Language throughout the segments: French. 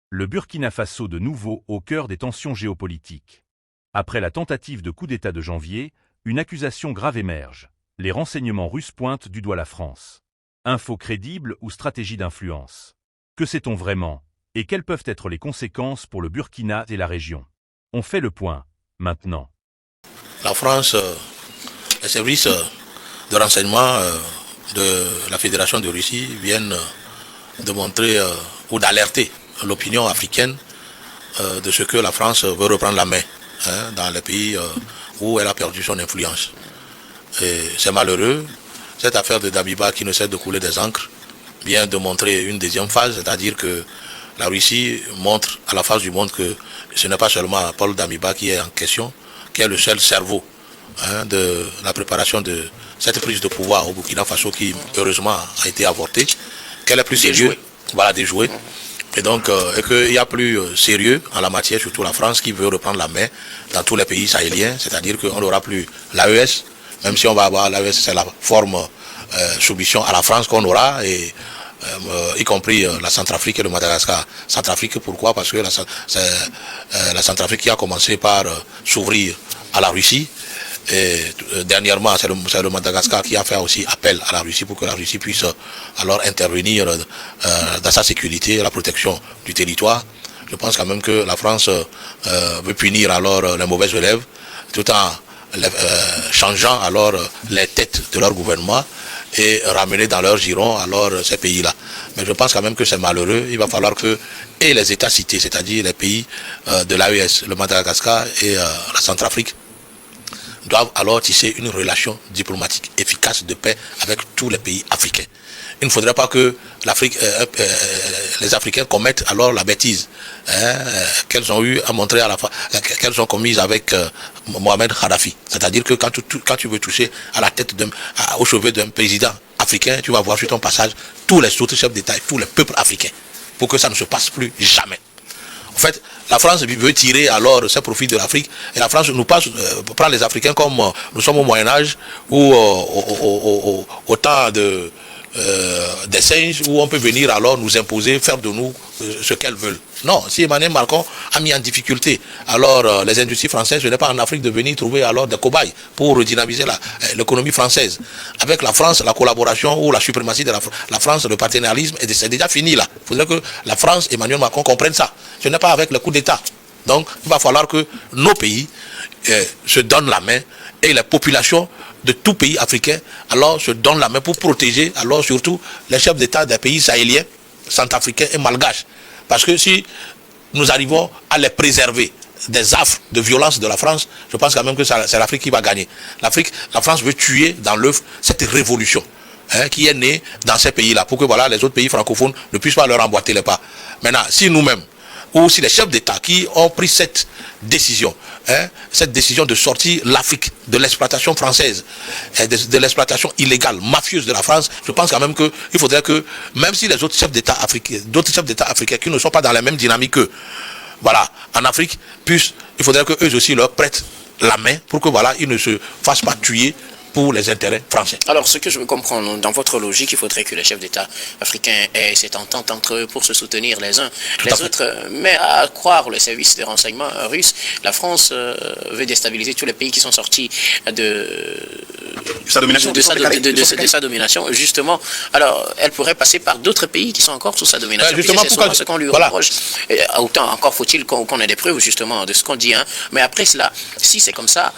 Le Burkina Faso de nouveau au cœur des tensions géopolitiques. Après la tentative de coup d'État de janvier, une accusation grave émerge. Les renseignements russes pointent du doigt la France. Info crédible ou stratégie d'influence? Que sait-on vraiment? Et quelles peuvent être les conséquences pour le Burkina et la région? On fait le point, maintenant. La France, les services de renseignement de la Fédération de Russie viennent de montrer ou d'alerter l'opinion africaine de ce que la France veut reprendre la main dans les pays où elle a perdu son influence. Et c'est malheureux. Cette affaire de Damiba qui ne cesse de couler des encres vient de montrer une deuxième phase, c'est-à-dire que la Russie montre à la face du monde que ce n'est pas seulement Paul Damiba qui est en question, qui est le seul cerveau de la préparation de cette prise de pouvoir au Burkina Faso qui heureusement a été avortée, qu'elle est plus sérieuse, voilà, déjouée. Et donc, et qu'il y a plus sérieux en la matière, surtout la France qui veut reprendre la main dans tous les pays sahéliens, c'est-à-dire qu'on n'aura plus l'AES, même si on va avoir l'AES, c'est la forme soumission à la France qu'on aura, et y compris la Centrafrique et le Madagascar. Centrafrique, pourquoi? Parce que la Centrafrique qui a commencé par s'ouvrir à la Russie, et dernièrement, c'est le Madagascar qui a fait aussi appel à la Russie pour que la Russie puisse alors intervenir dans sa sécurité, la protection du territoire. Je pense quand même que la France veut punir alors les mauvais élèves, tout en changeant alors les têtes de leur gouvernement et ramener dans leur giron alors ces pays-là. Mais je pense quand même que c'est malheureux. Il va falloir que et les États cités, c'est-à-dire les pays de l'AES, le Madagascar et la Centrafrique, doivent alors tisser une relation diplomatique efficace de paix avec tous les pays africains. Il ne faudrait pas que les Africains commettent alors la bêtise qu'elles ont eu à montrer à la fois, qu'elles ont commise avec Mohamed Kadhafi. C'est-à-dire que quand tu veux toucher à la tête au chevet d'un président africain, tu vas voir sur ton passage tous les autres chefs d'État et tous les peuples africains pour que ça ne se passe plus jamais. En fait, la France veut tirer alors ses profits de l'Afrique et la France nous prend les Africains comme nous sommes au Moyen-Âge ou au temps des singes où on peut venir alors nous imposer, faire de nous ce qu'elles veulent. Non, si Emmanuel Macron a mis en difficulté alors les industries françaises, ce n'est pas en Afrique de venir trouver alors des cobayes pour redynamiser l'économie française. Avec la France, la collaboration ou la suprématie de la France, le partenarialisme, c'est déjà fini là. Il faudrait que la France, Emmanuel Macron comprenne ça. Ce n'est pas avec le coup d'État. Donc il va falloir que nos pays se donnent la main et les populations de tout pays africain alors se donnent la main pour protéger alors surtout les chefs d'État des pays sahéliens, centrafricains et malgaches. Parce que si nous arrivons à les préserver des affres de violence de la France, je pense quand même que c'est l'Afrique qui va gagner. La France veut tuer dans l'œuf cette révolution qui est née dans ces pays-là, pour que voilà, les autres pays francophones ne puissent pas leur emboîter les pas. Maintenant, si nous-mêmes, ou si les chefs d'État qui ont pris cette décision de sortir l'Afrique de l'exploitation française, de l'exploitation illégale, mafieuse de la France, je pense quand même qu'il faudrait que, même si les autres chefs d'État africains, d'autres chefs d'État africains qui ne sont pas dans la même dynamique qu'eux, voilà, en Afrique, il faudrait qu'eux aussi leur prêtent la main pour que voilà, ils ne se fassent pas tuer pour les intérêts français. Alors, ce que je veux comprendre, dans votre logique, il faudrait que les chefs d'État africains aient cette entente entre eux pour se soutenir les uns les autres. Mais à croire le service de renseignement russe, la France veut déstabiliser tous les pays qui sont sortis de sa domination, justement. Alors, elle pourrait passer par d'autres pays qui sont encore sous sa domination. Justement, c'est souvent ce qu'on lui reproche. Autant encore faut-il qu'on ait des preuves, justement, de ce qu'on dit. Mais après cela, si c'est comme ça,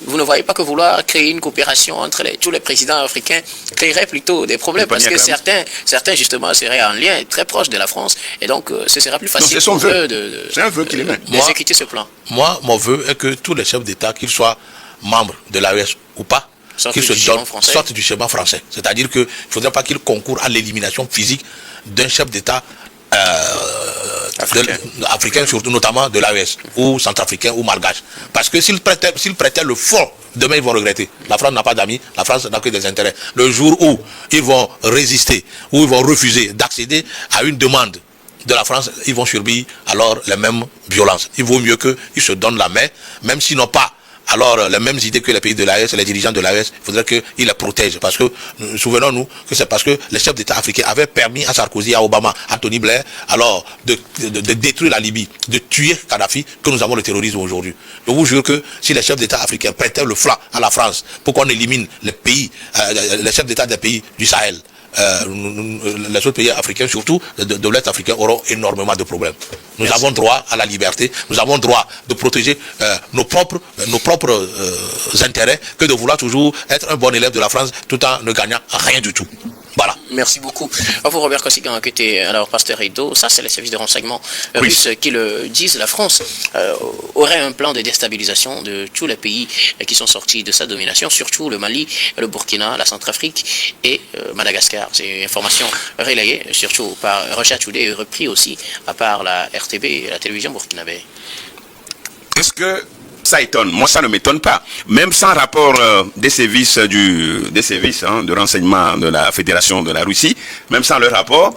vous ne voyez pas que vouloir créer une coopération entre tous les présidents africains créerait plutôt des problèmes parce que certains justement seraient en lien très proche de la France et donc ce sera plus facile pour eux d'exécuter ce plan. Moi, mon vœu est que tous les chefs d'État, qu'ils soient membres de l'AES ou pas, qu'ils sortent du schéma français. C'est-à-dire qu'il ne faudrait pas qu'ils concourent à l'élimination physique d'un chef d'État africain, surtout notamment de l'AES, ou centrafricain ou malgache. Parce que s'ils prêtaient le fond, demain ils vont regretter. La France n'a pas d'amis, la France n'a que des intérêts. Le jour où ils vont résister, où ils vont refuser d'accéder à une demande de la France, ils vont subir alors les mêmes violences. Il vaut mieux qu'ils se donnent la main, même s'ils n'ont pas alors les mêmes idées que les pays de l'AES, les dirigeants de l'AES, il faudrait qu'ils les protègent. Parce que, souvenons-nous que c'est parce que les chefs d'État africains avaient permis à Sarkozy, à Obama, à Tony Blair, alors de détruire la Libye, de tuer Kadhafi, que nous avons le terrorisme aujourd'hui. Je vous jure que si les chefs d'État africains prêtaient le flanc à la France pour qu'on élimine les pays, les chefs d'État des pays du Sahel, les autres pays africains, surtout de l'Est africain, auront énormément de problèmes. Nous avons droit à la liberté, nous avons droit de protéger nos propres intérêts, que de vouloir toujours être un bon élève de la France tout en ne gagnant rien du tout. Voilà. Merci beaucoup. À vous, Robert Kossigan, qui était alors pasteur Edo. Ça, c'est les services de renseignement russes qui le disent. La France aurait un plan de déstabilisation de tous les pays qui sont sortis de sa domination, surtout le Mali, le Burkina, la Centrafrique et Madagascar. C'est une information relayée, surtout par Rocha Toudé et repris aussi par la RTB et la télévision burkinabé. Est-ce que ça étonne? Moi, ça ne m'étonne pas. Même sans rapport des services de renseignement de la Fédération de la Russie, même sans leur rapport,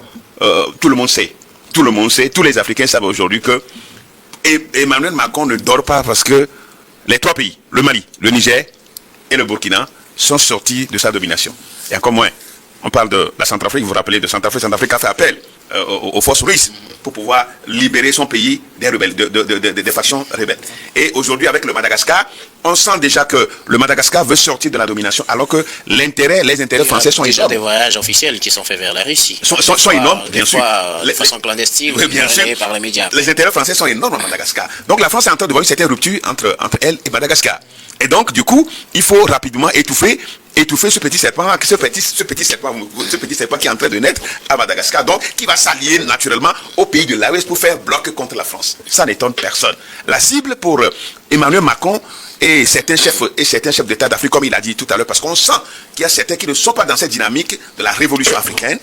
tout le monde sait. Tout le monde sait, tous les Africains savent aujourd'hui que Emmanuel Macron ne dort pas parce que les trois pays, le Mali, le Niger et le Burkina, sont sortis de sa domination. Et encore moins, on parle de la Centrafrique, vous vous rappelez de Centrafrique, Centrafrique a fait appel aux forces russes pour pouvoir libérer son pays des rebelles, des factions rebelles. Et aujourd'hui, avec le Madagascar, on sent déjà que le Madagascar veut sortir de la domination, alors que les intérêts français sont déjà énormes. Des voyages officiels qui sont faits vers la Russie. Sont énormes, bien sûr. De façon clandestine, oui, bien sûr. Par les médias. Les intérêts français sont énormes au Madagascar. Donc la France est en train de voir une certaine rupture entre elle et Madagascar. Et donc, du coup, il faut rapidement étouffer ce petit serpent qui est en train de naître à Madagascar, donc qui va s'allier naturellement au pays de l'AES pour faire bloc contre la France. Ça n'étonne personne. La cible pour Emmanuel Macron et certains chefs d'État d'Afrique, comme il a dit tout à l'heure, parce qu'on sent qu'il y a certains qui ne sont pas dans cette dynamique de la révolution africaine,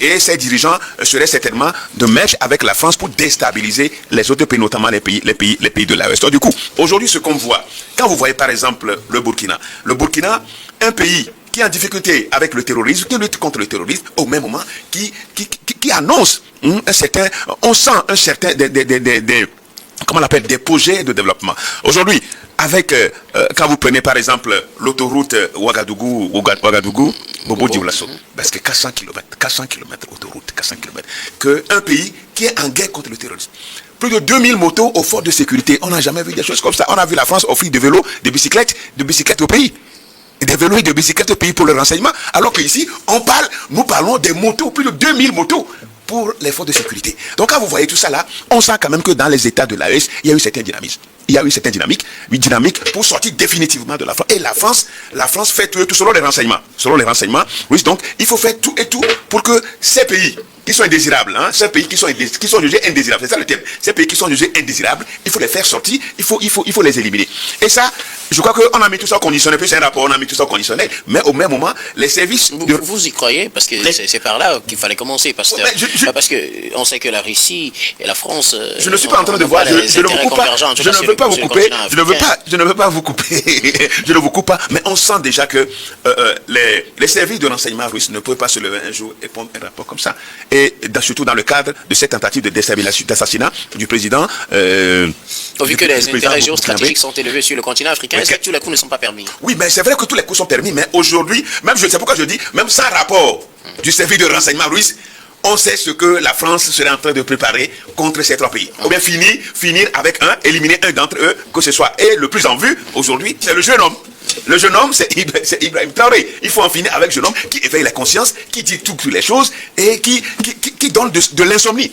et ces dirigeants seraient certainement de mèche avec la France pour déstabiliser les autres pays, notamment les pays de l'AES. Donc du coup, aujourd'hui, ce qu'on voit, quand vous voyez par exemple le Burkina, un pays qui est en difficulté avec le terrorisme, qui lutte contre le terrorisme, au même moment, qui annonce on sent un certain, comment on appelle, des projets de développement. Aujourd'hui, avec, quand vous prenez par exemple l'autoroute Ouagadougou, Bobo Dioulasso, parce que 400 km autoroute, 400 km, qu'un pays qui est en guerre contre le terrorisme. Plus de 2000 motos au fort de sécurité. On n'a jamais vu des choses comme ça. On a vu la France offrir des vélos, des bicyclettes au pays. Des vélos et des bicyclettes au pays pour le renseignement. Alors qu'ici, nous parlons des motos, plus de 2000 motos pour les forces de sécurité. Donc quand vous voyez tout ça là, on sent quand même que dans les États de l'AES, il y a eu certains dynamisme. Il y a eu cette dynamique pour sortir définitivement de la France. Et la France fait tout selon les renseignements. Oui, donc il faut faire tout et tout pour que ces pays qui sont indésirables, ces pays qui sont jugés indésirables, c'est ça le thème. Ces pays qui sont jugés indésirables, il faut les faire sortir, il faut les éliminer. Et ça, je crois qu'on a mis tout ça conditionné, puis c'est un rapport, on a mis tout ça conditionné, mais au même moment, les services... Vous y croyez? Parce que c'est par là qu'il fallait commencer, parce que on sait que la Russie et la France... Je ne suis pas en train de voir, je ne veux pas vous couper, je ne vous coupe pas, mais on sent déjà que les services de renseignement russes ne peuvent pas se lever un jour et prendre un rapport comme ça. Et surtout dans le cadre de cette tentative de déstabilisation, d'assassinat du président. Vu que les intérêts géostratégiques sont élevés sur le continent africain, est-ce que tous les coups ne sont pas permis? Oui, mais c'est vrai que tous les coups sont permis, mais aujourd'hui, c'est pourquoi je dis, même sans rapport du service de renseignement russe, on sait ce que la France serait en train de préparer contre ces trois pays. Ou bien finir avec éliminer un d'entre eux, que ce soit. Et le plus en vue, aujourd'hui, c'est le jeune homme. Le jeune homme, c'est Ibrahim Traoré. Il faut en finir avec le jeune homme qui éveille la conscience, qui dit toutes les choses et qui donne de l'insomnie.